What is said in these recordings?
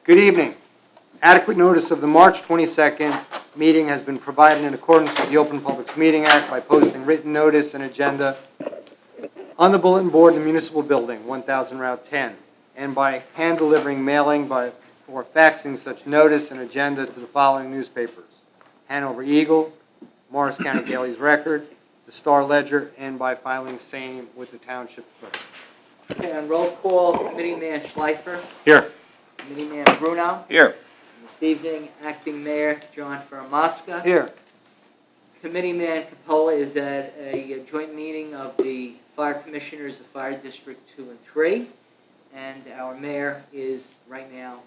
Good evening. Adequate notice of the March 22nd meeting has been provided in accordance with the Open Public Meeting Act by posting written notice and agenda on the bulletin board in the municipal building, 1000 Route 10, and by hand delivering mailing or faxing such notice and agenda to the following newspapers: Hanover Eagle, Morris County Daily's Record, the Star Ledger, and by filing same with the Township clerk. Okay, on roll call, Committeeman Schleifer. Here. Committeeman Bruno. Here. This evening, Acting Mayor John Faramasca. Here. Committeeman Capola is at a joint meeting of the Fire Commissioners of Fire District 2 and 3, and our mayor is right now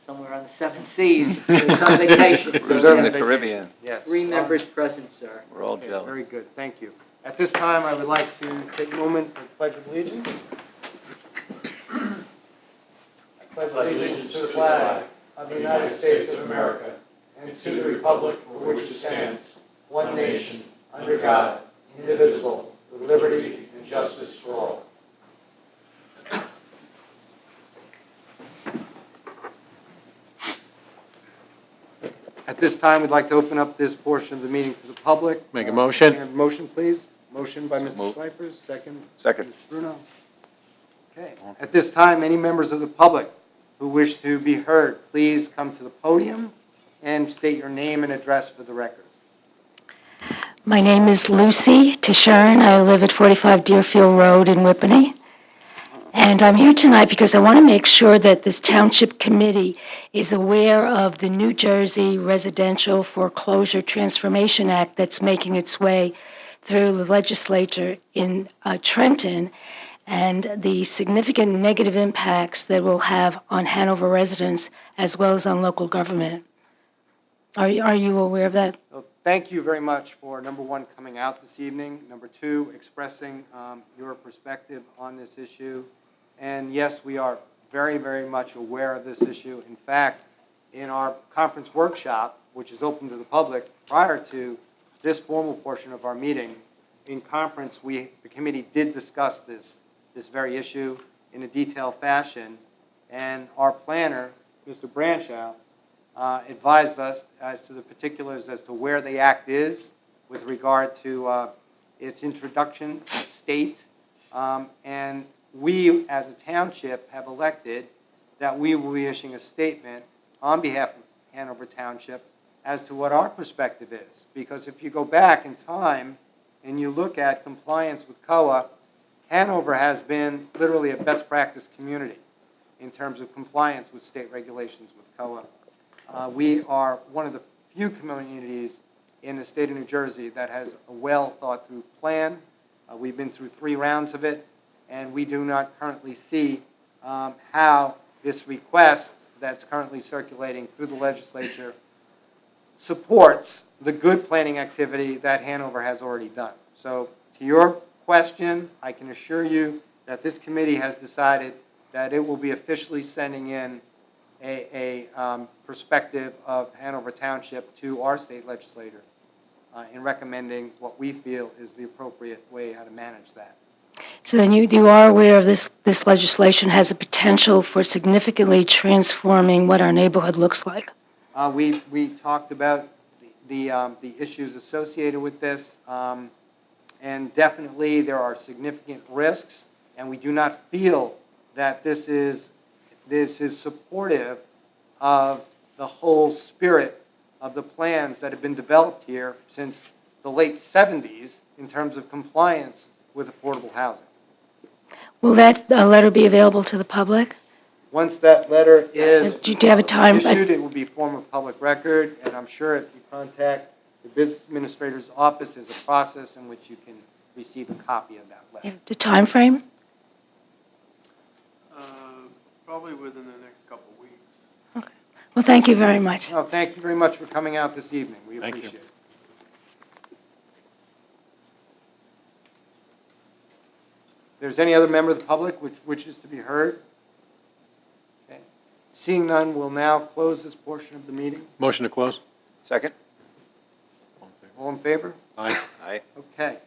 somewhere on the seven seas. He's on vacation. So Cruising we in have the Caribbean. Yes. 3 members present, sir. We're all Okay, jealous. very good. Thank you. At this time, I would like to take a moment for the Pledge of Allegiance. I pledge allegiance to the flag of the United States of America and to the republic for which it stands, one nation, under God, indivisible, with liberty and justice for all. At this time, we'd like to open up this portion of the meeting to the public. Make a motion. Can I have a motion, please? Motion by Mr. Move. Schleifer, second. Second. Mr. Bruno. Okay. At this time, any members of the public who wish to be heard, please come to the podium and state your name and address for the record. My name is Lucy Tisharin. I live at 45 Deerfield Road in Whippany. And I'm here tonight because I want to make sure that this Township Committee is aware of the New Jersey Residential Foreclosure Transformation Act that's making its way through the legislature in Trenton, and the significant negative impacts that will have on Hanover residents as well as on local government. Are you aware of that? So thank you very much for, number one, coming out this evening. Number two, expressing your perspective on this issue. And yes, we are very, very much aware of this issue. In fact, in our conference workshop, which is open to the public prior to this formal portion of our meeting, in conference, the committee did discuss this very issue in a detailed fashion, and our planner, Mr. Branshaw, advised us as to the particulars as to where the act is with regard to its introduction to state, and we as a township have elected that we will be issuing a statement on behalf of Hanover Township as to what our perspective is. Because if you go back in time and you look at compliance with COA, Hanover has been literally a best practice community in terms of compliance with state regulations with COA. We are one of the few communities in the state of New Jersey that has a well thought through plan. We've been through 3 rounds of it, and we do not currently see how this request that's currently circulating through the legislature supports the good planning activity that Hanover has already done. So to your question, I can assure you that this committee has decided that it will be officially sending in a perspective of Hanover Township to our state legislator in recommending what we feel is the appropriate way how to manage that. So then you are aware of this legislation has a potential for significantly transforming what our neighborhood looks like? We talked about the issues associated with this, and definitely there are significant risks, and we do not feel that this is supportive of the whole spirit of the plans that have been developed here since the late 70s in terms of compliance with affordable housing. Will that letter be available to the public? Once that letter is Do you have a time? issued, it will be form of public record, and I'm sure if you contact the business administrator's office, there's a process in which you can receive a copy of that letter. The time frame? Probably within the next couple of weeks. Okay. Well, thank you very much. No, thank you very much for coming out this evening. We Thank you. appreciate it. If there's any other member of the public which wishes to be heard? Okay. Seeing none, we'll now close this portion of the meeting. Motion to close. Second. All in favor? Aye. Aye. Okay.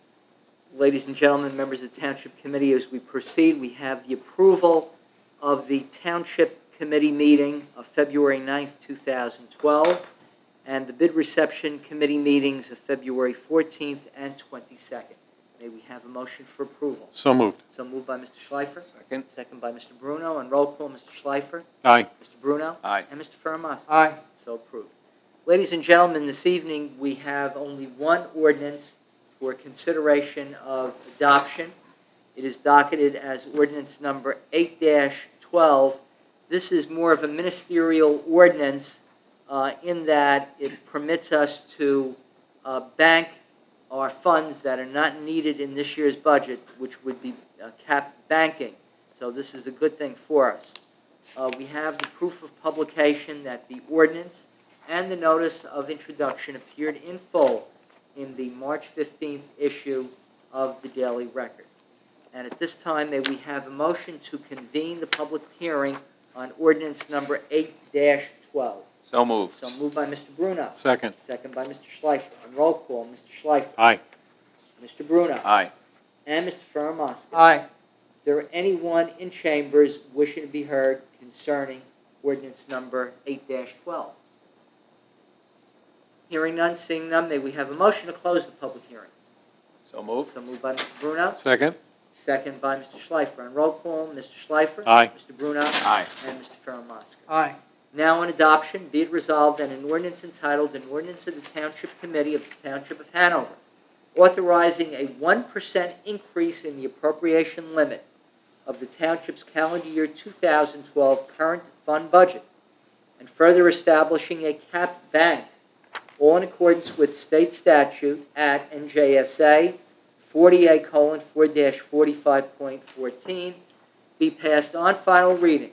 Ladies and gentlemen, members of the Township Committee, as we proceed, we have the approval of the Township Committee meeting of February 9th, 2012, and the Bid Reception Committee meetings of February 14th and 22nd. May we have a motion for approval? So moved. So moved by Mr. Schleifer. Second. Second by Mr. Bruno. On roll call, Mr. Schleifer. Aye. Mr. Bruno. Aye. And Mr. Fermaski. Aye. So approved. Ladies and gentlemen, this evening we have only one ordinance for consideration of adoption. It is docketed as ordinance number 8-12. This is more of a ministerial ordinance in that it permits us to bank our funds that are not needed in this year's budget, which would be capped banking. So this is a good thing for us. We have the proof of publication that the ordinance and the notice of introduction appeared in full in the March 15th issue of the Daily Record. And at this time, may we have a motion to convene the public hearing on ordinance number 8-12. So moved. So moved by Mr. Bruno. Second. Second by Mr. Schleifer. On roll call, Mr. Schleifer. Aye. Mr. Bruno. Aye. And Mr. Fermaski. Aye. Is there anyone in chambers wishing to be heard concerning ordinance number 8-12? Hearing none, seeing none, may we have a motion to close the public hearing? So moved. So moved by Mr. Bruno. Second. Second by Mr. Schleifer. On roll call, Mr. Schleifer. Aye. Mr. Bruno. Aye. And Mr. Fermaski. Aye. Now on adoption, be it resolved that an ordinance entitled, an ordinance of the Township Committee of the Township of Hanover, authorizing a 1% increase in the appropriation limit of the Township's calendar year 2012 current fund budget, and further establishing a capped bank, all in accordance with state statute at NJSA 48:4-45.14, be passed on final reading,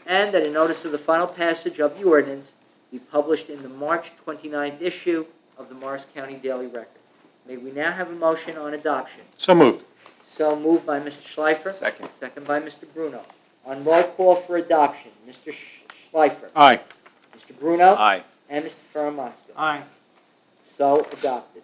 and that a notice of the final passage of the ordinance be published in the March 29th issue of the Morris County Daily Record. May we now have a motion on adoption? So moved. So moved by Mr. Schleifer. Second. Second by Mr. Bruno. On roll call for adoption, Mr. Schleifer. Aye. Mr. Bruno. Aye. And Mr. Fermaski. Aye. So adopted.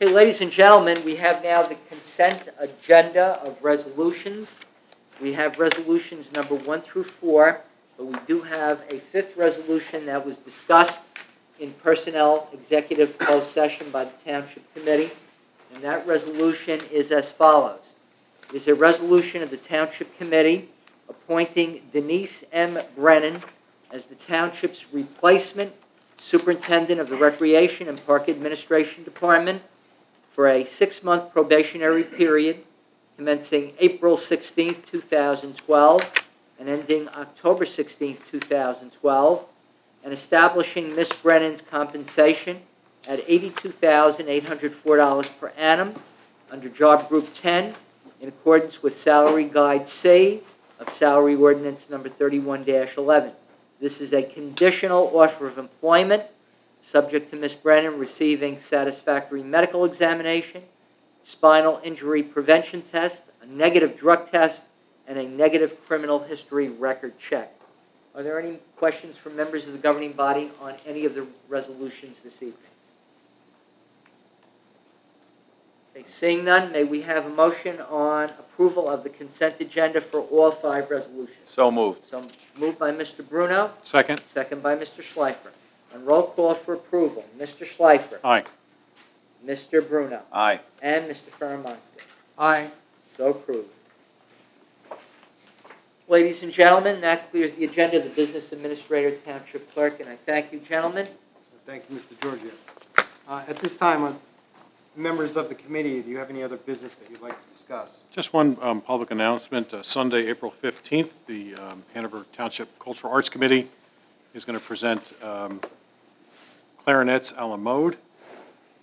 Okay, ladies and gentlemen, we have now the consent agenda of resolutions. We have resolutions number 1 through 4, but we do have a fifth resolution that was discussed in personnel executive closed session by the Township Committee, and that resolution is as follows. It is a resolution of the Township Committee appointing Denise M. Brennan as the Township's replacement superintendent of the Recreation and Park Administration Department for a 6-month probationary period commencing April 16, 2012, and ending October 16, 2012, and establishing Ms. Brennan's compensation at $82,804 per annum under Job Group 10 in accordance with Salary Guide C of Salary Ordinance Number 31-11. This is a conditional offer of employment subject to Ms. Brennan receiving satisfactory medical examination, spinal injury prevention test, a negative drug test, and a negative criminal history record check. Are there any questions from members of the governing body on any of the resolutions this evening? Okay, seeing none, may we have a motion on approval of the consent agenda for all 5 resolutions? So moved. So moved by Mr. Bruno, Second. second by Mr. Schleifer. On roll call for approval, Mr. Schleifer, Aye. Mr. Bruno, Aye. and Mr. Fermaski. Aye. So approved. Ladies and gentlemen, that clears the agenda of the Business Administrator, Township Clerk, and I thank you, gentlemen. Thank you, Mr. Giorgio. At this time, members of the committee, do you have any other business that you'd like to discuss? Just one public announcement. Sunday, April 15th, the Hanover Township Cultural Arts Committee is going to present Clarinets a la Mode.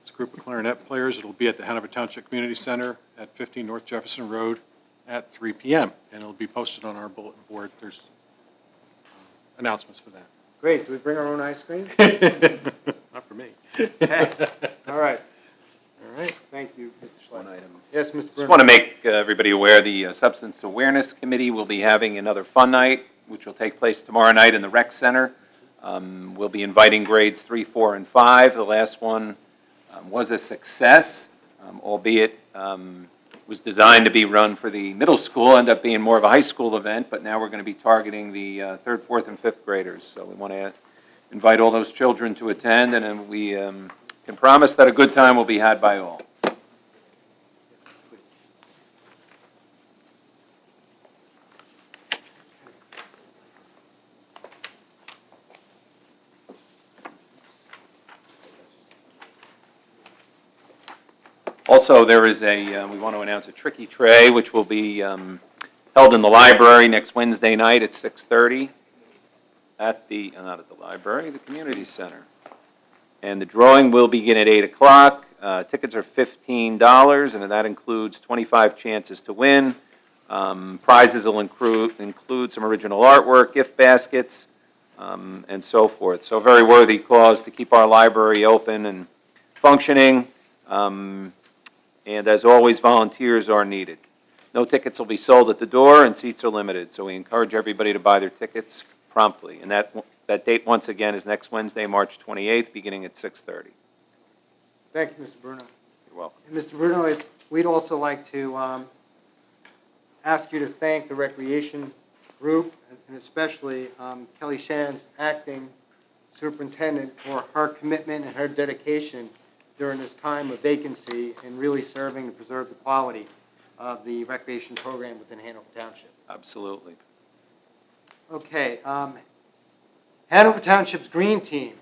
It's a group of clarinet players. It'll be at the Hanover Township Community Center at 15 North Jefferson Road at 3 p.m. And it'll be posted on our bulletin board. There's announcements for that. Great. Do we bring our own ice cream? Not for me. All right. All right. Thank you, Mr. Schleifer. One item. Yes, Mr. Just Brennan. want to make everybody aware, the Substance Awareness Committee will be having another fun night, which will take place tomorrow night in the Rec Center We'll be inviting grades 3, 4, and 5. The last one was a success, albeit was designed to be run for the middle school, ended up being more of a high school event, but now we're going to be targeting the 3rd, 4th, and 5th graders. So we want to invite all those children to attend, and then we can promise that a good time will be had by all. Also, there is we want to announce a Tricky Tray, which will be held in the library next Wednesday night at 6:30 at the, not at the library, the community center. And the drawing will begin at 8 o'clock. Tickets are $15, and that includes 25 chances to win. Prizes will include some original artwork, gift baskets, and so forth. So a very worthy cause to keep our library open and functioning. And as always, volunteers are needed. No tickets will be sold at the door, and seats are limited, so we encourage everybody to buy their tickets promptly. And that date, once again, is next Wednesday, March 28th, beginning at 6:30. Thank you, Mr. Bruno. You're welcome. And Mr. Bruno, we'd also like to ask you to thank the recreation group, and especially Kelly Shands, acting superintendent, for her commitment and her dedication during this time of vacancy and really serving to preserve the quality of the recreation program within Hanover Township. Absolutely. Okay, Hanover Township's Green Team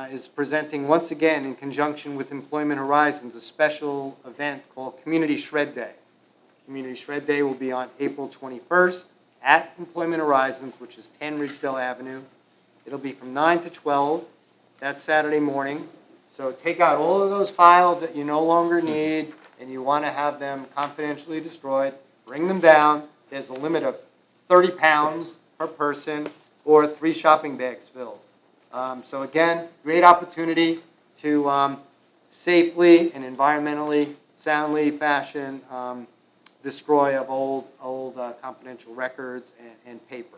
is presenting once again in conjunction with Employment Horizons a special event called Community Shred Day. Community Shred Day will be on April 21st at Employment Horizons, which is 10 Ridgedale Avenue. It'll be from 9 to 12 that Saturday morning. So take out all of those files that you no longer need and you want to have them confidentially destroyed. Bring them down. There's a limit of 30 pounds per person or 3 shopping bags filled. So again, great opportunity to safely and environmentally soundly fashion destroy of old confidential records and paper.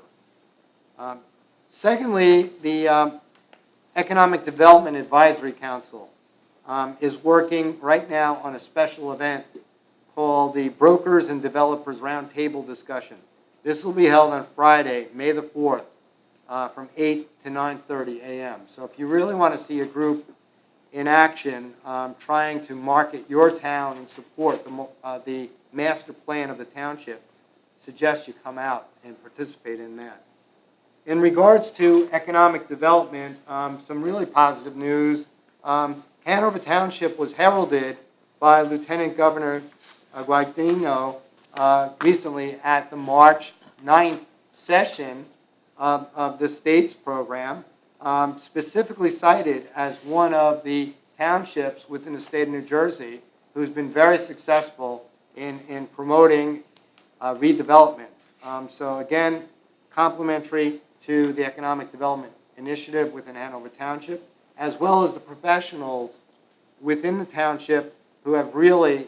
Secondly, the Economic Development Advisory Council is working right now on a special event called the Brokers and Developers Roundtable Discussion. This will be held on Friday, May the 4th, from 8 to 9:30 a.m. So if you really want to see a group in action trying to market your town and support the master plan of the township, suggest you come out and participate in that. In regards to economic development, some really positive news. Hanover Township was heralded by Lieutenant Governor Guadagnino recently at the March 9th session of the state's program, specifically cited as one of the townships within the state of New Jersey who's been very successful in promoting redevelopment. So again, complimentary to the Economic Development Initiative within Hanover Township, as well as the professionals within the township who have really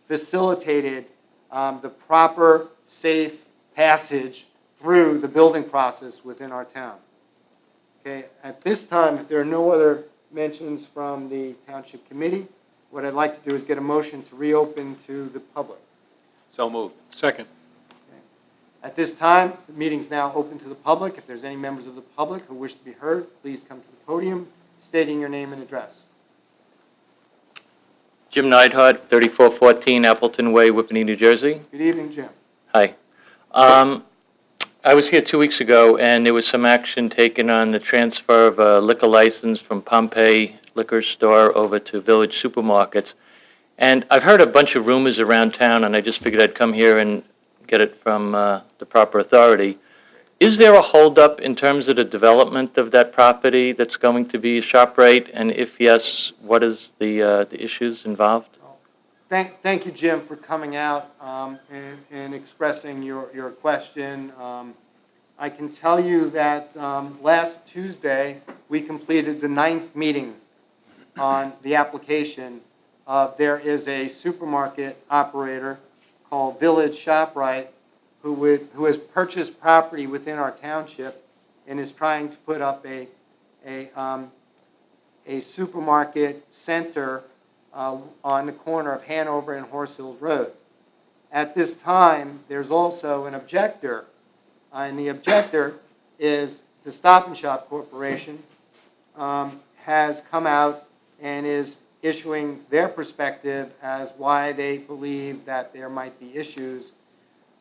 facilitated the proper, safe passage through the building process within our town. Okay, at this time, if there are no other mentions from the Township Committee, what I'd like to do is get a motion to reopen to the public. So moved. Second. At this time, the meeting is now open to the public. If there's any members of the public who wish to be heard, please come to the podium, stating your name and address. Jim Neidhart, 3414 Appleton Way, Whippany, New Jersey. Good evening, Jim. Hi. I was here 2 weeks ago, and there was some action taken on the transfer of a liquor license from Pompey Liquor Store over to Village Supermarkets. And I've heard a bunch of rumors around town, and I just figured I'd come here and get it from the proper authority. Is there a holdup in terms of the development of that property that's going to be a ShopRite? And if yes, what is the issues involved? Thank you, Jim, for coming out and expressing your question. I can tell you that last Tuesday, we completed the 9th meeting on the application. There is a supermarket operator called Village ShopRite who has purchased property within our township and is trying to put up a a supermarket center on the corner of Hanover and Horse Hills Road. At this time, there's also an objector, and the objector is the Stop and Shop Corporation, has come out and is issuing their perspective as why they believe that there might be issues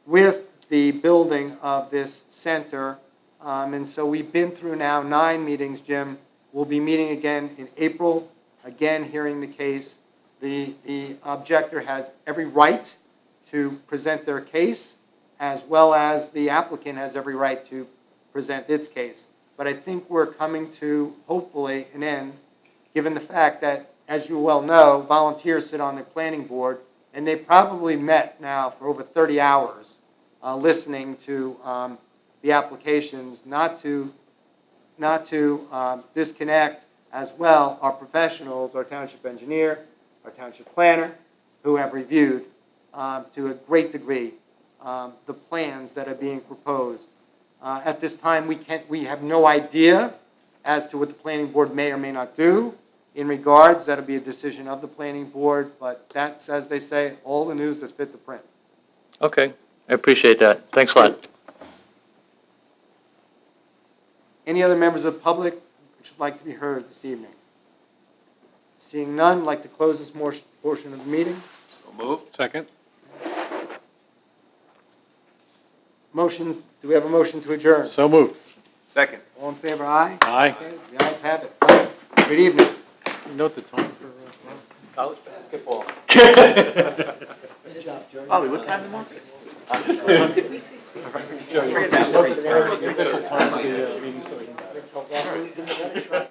with the building of this center. And so we've been through now 9 meetings, Jim. We'll be meeting again in April, again hearing the case. The objector has every right to present their case, as well as the applicant has every right to present its case. But I think we're coming to, hopefully, an end, given the fact that, as you well know, volunteers sit on the planning board, and they've probably met now for over 30 hours listening to the applications, not to disconnect as well our professionals, our township engineer, our township planner, who have reviewed to a great degree the plans that are being proposed. At this time, we have no idea as to what the planning board may or may not do in regards. That'll be a decision of the planning board, but that's, as they say, all the news that's fit to print. Okay, I appreciate that. Thanks a lot. Any other members of the public which would like to be heard this evening? Seeing none, I'd like to close this portion of the meeting. So moved. Second? Motion, do we have a motion to adjourn? So moved. Second. All in favor, aye? Aye. Okay, the ayes have it. Good evening. Note the time for... College basketball. Good job, Joe. Bobby, what time tomorrow? Did we see? Joe, you want the official time of the meeting so we can...